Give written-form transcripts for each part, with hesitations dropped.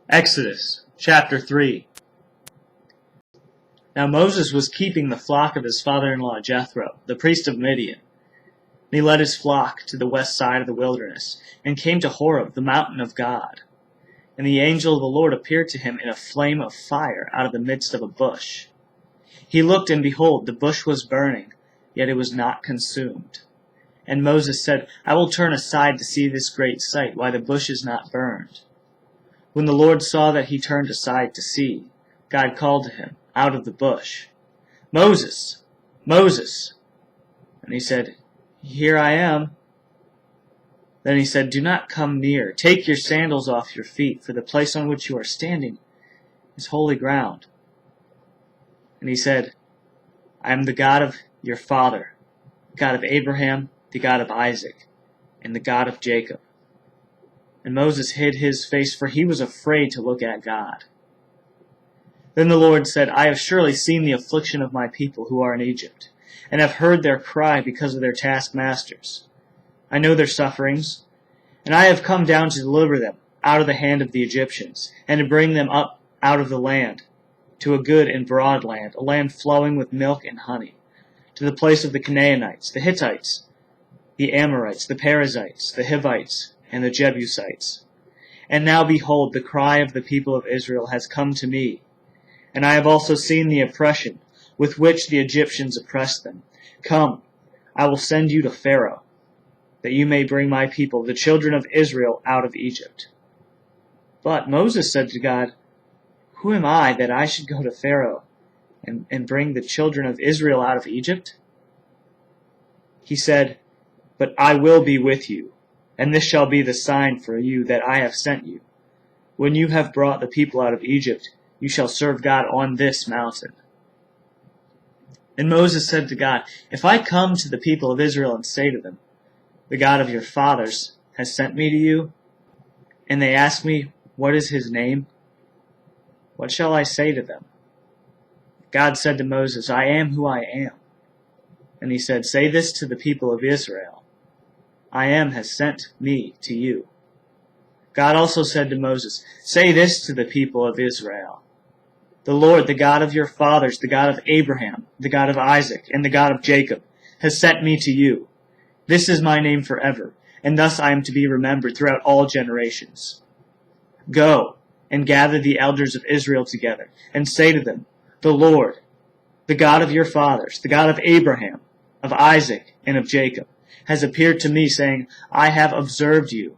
Exodus chapter 3. Now Moses was keeping the flock of his father-in-law Jethro, the priest of Midian. And he led his flock to the west side of the wilderness, and came to Horeb, the mountain of God. And the angel of the Lord appeared to him in a flame of fire out of the midst of a bush. He looked, and behold, the bush was burning, yet it was not consumed. And Moses said, I will turn aside to see this great sight, why the bush is not burned. When the Lord saw that he turned aside to see, God called to him out of the bush, Moses, Moses. And he said, Here I am. Then he said, Do not come near. Take your sandals off your feet, for the place on which you are standing is holy ground. And he said, I am the God of your father, the God of Abraham, the God of Isaac, and the God of Jacob. And Moses hid his face, for he was afraid to look at God. Then the Lord said, I have surely seen the affliction of my people who are in Egypt, and have heard their cry because of their taskmasters. I know their sufferings, and I have come down to deliver them out of the hand of the Egyptians, and to bring them up out of the land, to a good and broad land, a land flowing with milk and honey, to the place of the Canaanites, the Hittites, the Amorites, the Perizzites, the Hivites, and the Jebusites. And now behold, the cry of the people of Israel has come to me, and I have also seen the oppression with which the Egyptians oppressed them. Come, I will send you to Pharaoh, that you may bring my people, the children of Israel, out of Egypt. But Moses said to God, Who am I that I should go to Pharaoh and bring the children of Israel out of Egypt? He said, But I will be with you, and this shall be the sign for you that I have sent you. When you have brought the people out of Egypt, you shall serve God on this mountain. And Moses said to God, If I come to the people of Israel and say to them, The God of your fathers has sent me to you, and they ask me, What is his name? What shall I say to them? God said to Moses, I am who I am. And he said, Say this to the people of Israel, I am has sent me to you. God also said to Moses, Say this to the people of Israel, The Lord, the God of your fathers, the God of Abraham, the God of Isaac, and the God of Jacob, has sent me to you. This is my name forever, and thus I am to be remembered throughout all generations. Go and gather the elders of Israel together, and say to them, The Lord, the God of your fathers, the God of Abraham, of Isaac, and of Jacob, has appeared to me, saying, I have observed you,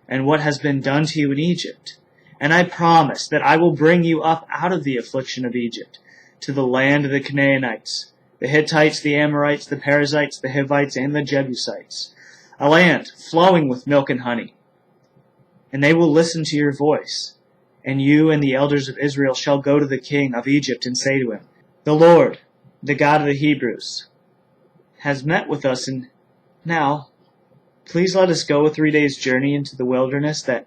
and what has been done to you in Egypt. And I promise that I will bring you up out of the affliction of Egypt, to the land of the Canaanites, the Hittites, the Amorites, the Perizzites, the Hivites, and the Jebusites, a land flowing with milk and honey. And they will listen to your voice, and you and the elders of Israel shall go to the king of Egypt and say to him, The Lord, the God of the Hebrews, has met with us, and now, please let us go a 3 days' journey into the wilderness, that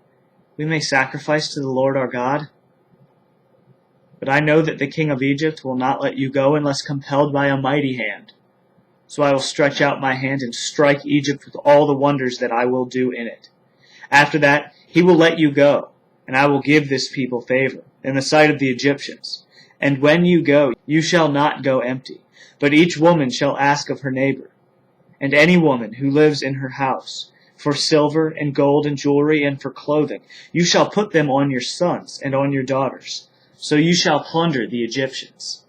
we may sacrifice to the Lord our God. But I know that the king of Egypt will not let you go unless compelled by a mighty hand. So I will stretch out my hand and strike Egypt with all the wonders that I will do in it. After that, he will let you go, and I will give this people favor in the sight of the Egyptians. And when you go, you shall not go empty, but each woman shall ask of her neighbor, and any woman who lives in her house, for silver and gold and jewelry and for clothing, you shall put them on your sons and on your daughters. So you shall plunder the Egyptians.